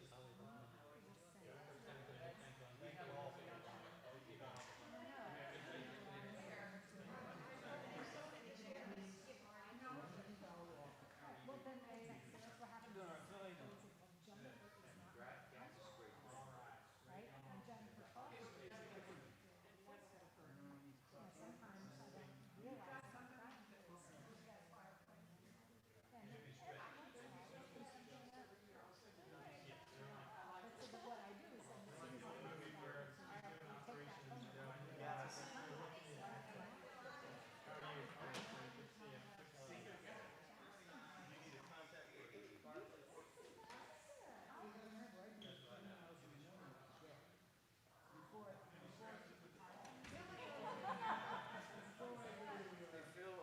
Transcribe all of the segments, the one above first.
Hey Phil,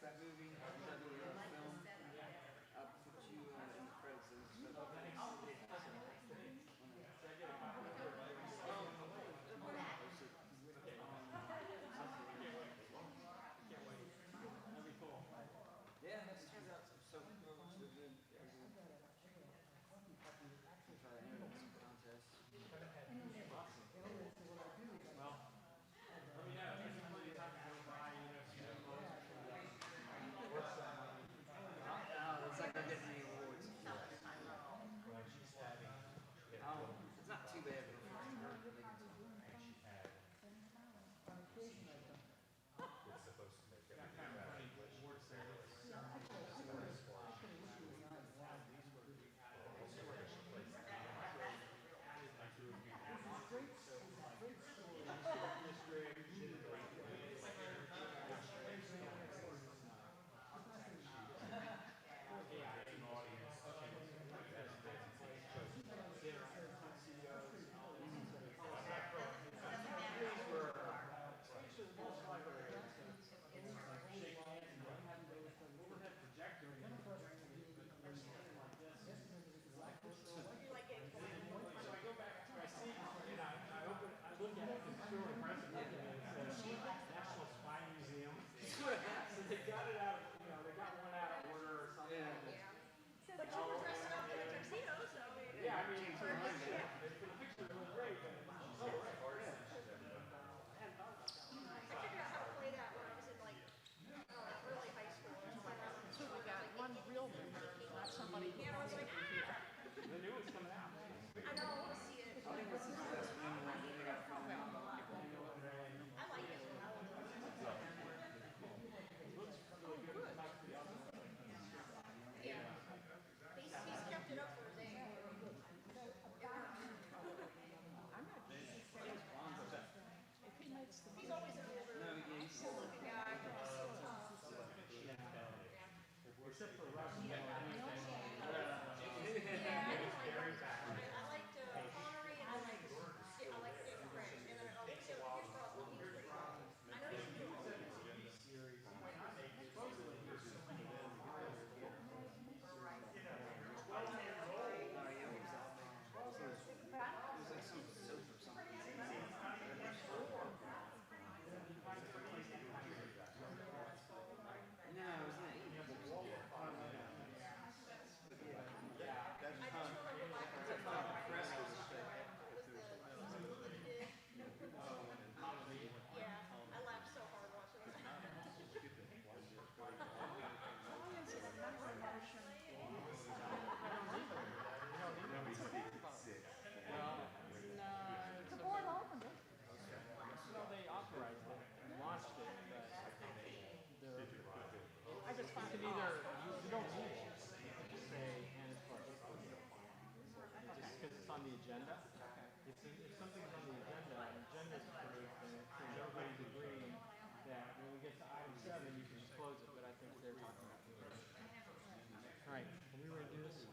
that movie, that film, I put you in the credits. Yeah, it turns out so good. Try to enter some contest. Well, let me know. There's plenty of time to go by, It's like they're getting any awards. It's not too bad, but It's supposed to make got kind of funny award ceremony. Overhead projector, so I go back to I see and I open I look at it, it's so impressive. It says National Spy Museum. So they got it out, they got one out of order or something. But you were dressed up in a tuxedo, so Yeah, I mean, for the picture it was great. Oh, right. I figured out how to play that when I was in like early high school. So we got one real member, not somebody who And I was like, ah! The new one's coming out. I know, I want to see it. I like it. Yeah. He's kept it up for his age. He's always an older looking guy. Except for Russ. Yeah, I liked Connery and I liked David Craig. And then here's Brosnan. He's pretty good. I know he's new. Yeah, I laughed so hard watching that. The board opened it. Well, they authorized it and launched it, but I just you found can it. either, you don't need it. Just say, and it's part just because it's on the agenda. If something's on the agenda, and the agenda's approved, then everybody's agreeing that when we get to item 7, you can just close it, but I think they're talking about it. All right, can we redo this?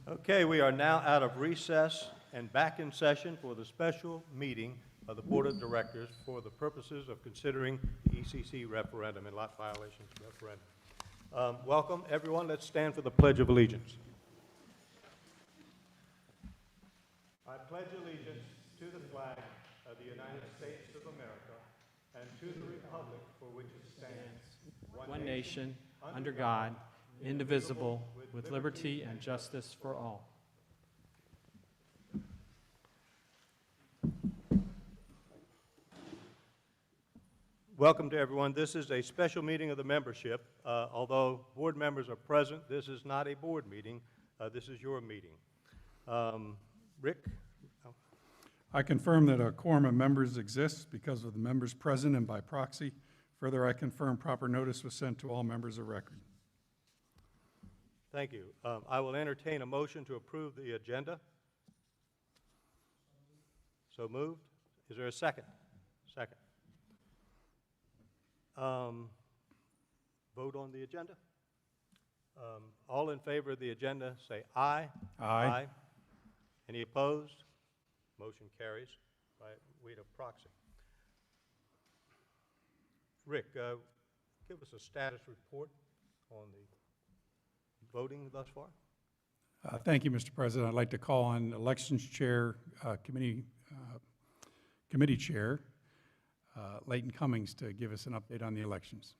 Okay, we are now out of recess and back in session for the special meeting of the Board of Directors for the purposes of considering the ECC referendum and lot violations referendum. Welcome, everyone. Let's stand for the Pledge of Allegiance. I pledge allegiance to the flag of the United States of America and to the republic for which it stands, one nation, under God, indivisible, with liberty and justice for all. Welcome to everyone. This is a special meeting of the membership. Although board members are present, this is not a board meeting. This is your meeting. Rick? I confirm that a quorum of members exists because of the members present and by proxy. Further, I confirm proper notice was sent to all members of record. Thank you. I will entertain a motion to approve the agenda. So moved. Is there a second? Second. Vote on the agenda. All in favor of the agenda, say aye. Aye. Any opposed? Motion carries by weight of proxy. Rick, give us a status report on the voting thus far. Thank you, Mr. President. I'd like to call on Elections Chair, Committee Chair, Leighton Cummings, to give us an update on the elections.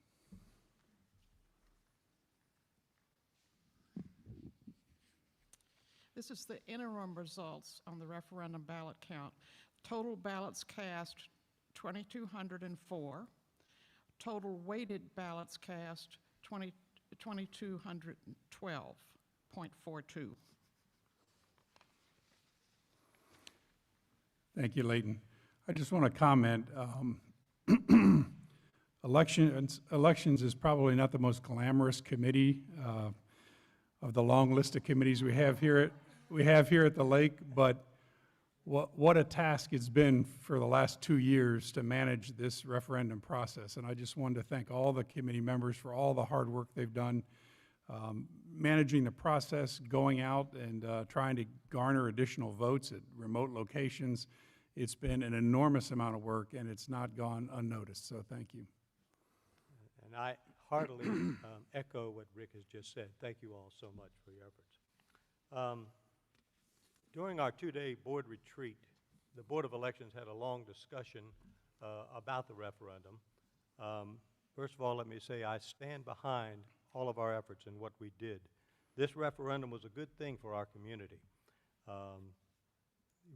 This is the interim results on the referendum ballot count. Total ballots cast, 2,204. Total weighted ballots cast, 2,212.42. Thank you, Leighton. I just want to comment. Elections is probably not the most glamorous committee of the long list of committees we have here at the lake, but what a task it's been for the last 2 years to manage this referendum process. And I just wanted to thank all the committee members for all the hard work they've done managing the process, going out and trying to garner additional votes at remote locations. It's been an enormous amount of work, and it's not gone unnoticed, so thank you. And I heartily echo what Rick has just said. Thank you all so much for your efforts. During our two-day board retreat, the Board of Elections had a long discussion about the referendum. First of all, let me say I stand behind all of our efforts and what we did. This referendum was a good thing for our community.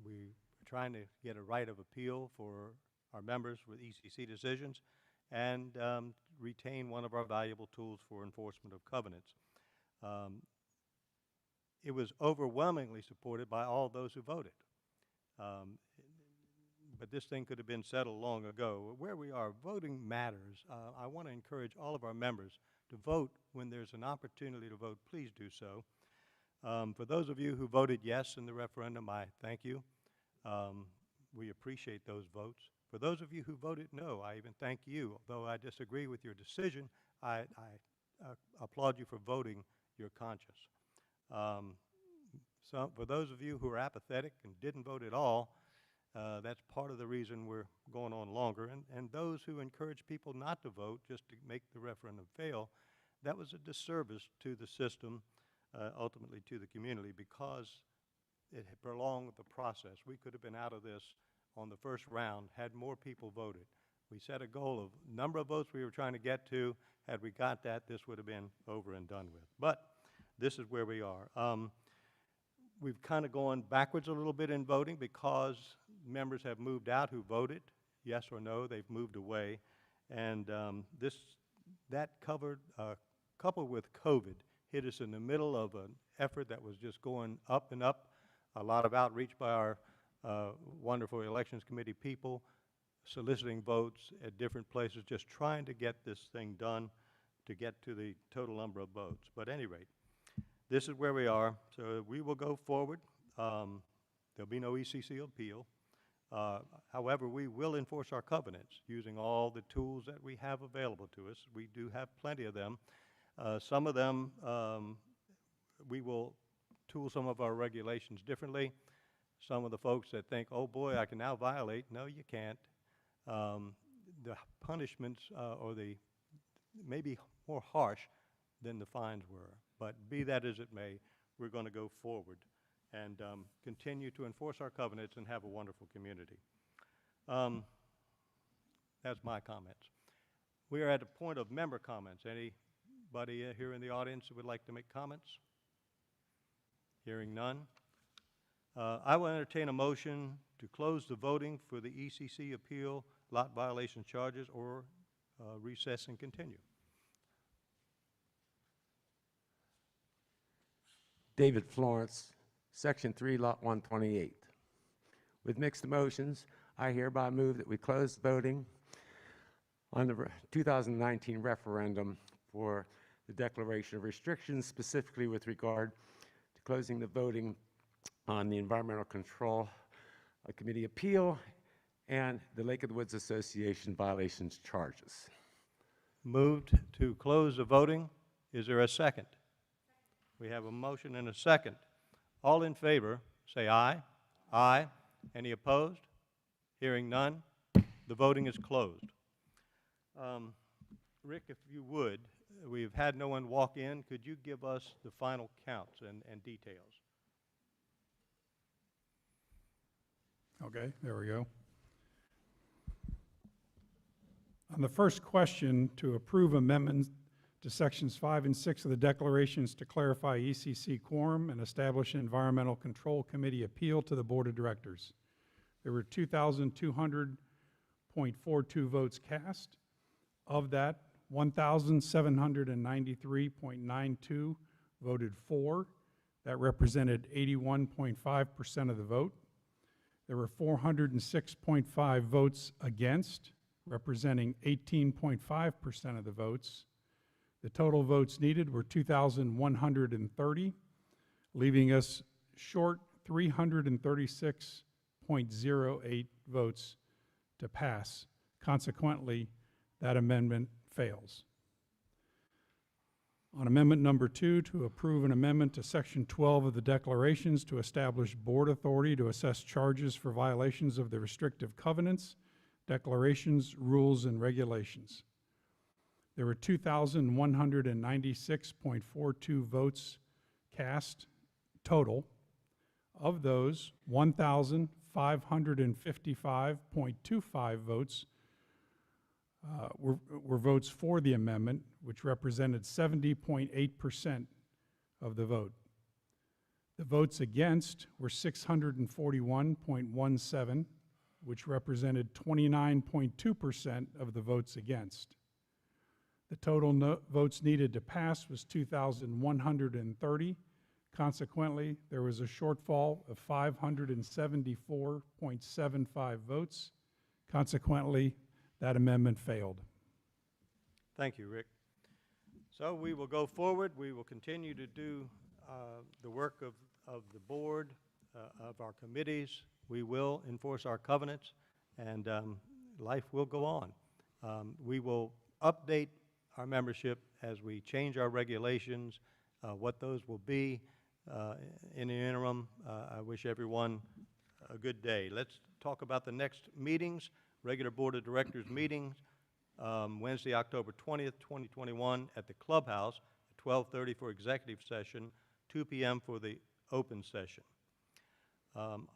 We were trying to get a right of appeal for our members with ECC decisions and retain one of our valuable tools for enforcement of covenants. It was overwhelmingly supported by all those who voted. But this thing could have been settled long ago. Where we are, voting matters. I want to encourage all of our members to vote when there's an opportunity to vote. Please do so. For those of you who voted yes in the referendum, I thank you. We appreciate those votes. For those of you who voted no, I even thank you. Though I disagree with your decision, I applaud you for voting your conscience. So for those of you who are apathetic and didn't vote at all, that's part of the reason we're going on longer. And those who encourage people not to vote just to make the referendum fail, that was a disservice to the system, ultimately to the community, because it had prolonged the process. We could have been out of this on the first round had more people voted. We set a goal of number of votes we were trying to get to. Had we got that, this would have been over and done with. But this is where we are. We've kind of gone backwards a little bit in voting because members have moved out who voted, yes or no, they've moved away. And that coupled with COVID, hit us in the middle of an effort that was just going up and up. A lot of outreach by our wonderful elections committee people, soliciting votes at different places, just trying to get this thing done to get to the total number of votes. But at any rate, this is where we are. So we will go forward. There'll be no ECC appeal. However, we will enforce our covenants using all the tools that we have available to us. We do have plenty of them. Some of them we will tool some of our regulations differently. Some of the folks that think, oh boy, I can now violate, no, you can't. The punishments or the maybe more harsh than the fines were. But be that as it may, we're going to go forward and continue to enforce our covenants and have a wonderful community. That's my comments. We are at a point of member comments. Anybody here in the audience who would like to make comments? Hearing none. I will entertain a motion to close the voting for the ECC appeal, lot violation charges, or recess and continue. David Florence, Section 3, Lot 128. With mixed emotions, I hereby move that we close the voting on the 2019 referendum for the declaration of restrictions, specifically with regard to closing the voting on the Environmental Control Committee appeal and the Lake of the Woods Association violations charges. Moved to close the voting. Is there a second? We have a motion and a second. All in favor, say aye. Aye. Any opposed? Hearing none, the voting is closed. Rick, if you would, we've had no one walk in. Could you give us the final counts and details? Okay, there we go. On the first question, to approve amendments to Sections 5 and 6 of the declarations to clarify ECC quorum and establish an Environmental Control Committee appeal to the Board of Directors, there were 2,200.42 votes cast. Of that, 1,793.92 voted for. That represented 81.5% of the vote. There were 406.5 votes against, representing 18.5% of the votes. The total votes needed were 2,130, leaving us short 336.08 votes to pass. Consequently, that amendment fails. On amendment number 2, to approve an amendment to Section 12 of the declarations to establish board authority to assess charges for violations of the restrictive covenants, declarations, rules, and regulations. There were 2,196.42 votes cast total. Of those, 1,555.25 votes were votes for the amendment, which represented 70.8% of the vote. The votes against were 641.17, which represented 29.2% of the votes against. The total votes needed to pass was 2,130. Consequently, there was a shortfall of 574.75 votes. Consequently, that amendment failed. Thank you, Rick. So we will go forward. We will continue to do the work of the board, of our committees. We will enforce our covenants, and life will go on. We will update our membership as we change our regulations, what those will be. In the interim, I wish everyone a good day. Let's talk about the next meetings. Regular Board of Directors meetings, Wednesday, October 20th, 2021 at the Clubhouse at 12:30 for executive session, 2 p.m. for the open session.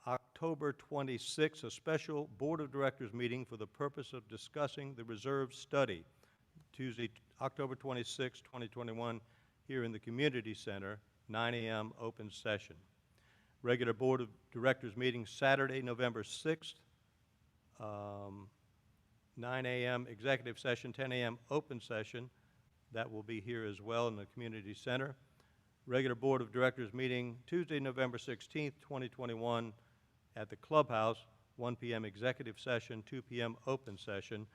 October 26th, a special Board of Directors meeting for the purpose of discussing the reserve study. Tuesday, October 26th, 2021, here in the Community Center, 9 a.m. open session. Regular Board of Directors meeting Saturday, November 6th, 9 a.m. executive session, 10 a.m. open session. That will be here as well in the Community Center. Regular Board of Directors meeting Tuesday, November 16th, 2021 at the Clubhouse, 1 p.m. executive session, 2 p.m. open session.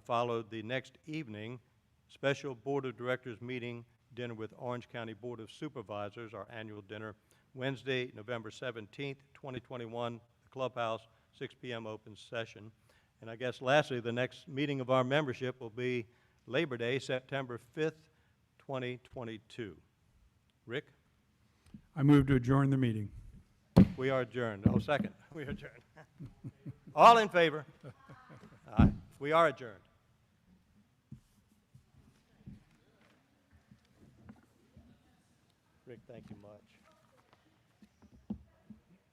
Followed the next evening, special Board of Directors meeting, dinner with Orange County Board of Supervisors, our annual dinner, Wednesday, November 17th, 2021, the Clubhouse, 6 p.m. open session. And I guess lastly, the next meeting of our membership will be Labor Day, September 5th, 2022. Rick? I move to adjourn the meeting. We are adjourned. Oh, second. We are adjourned. All in favor? Aye. We are adjourned. Rick, thank you.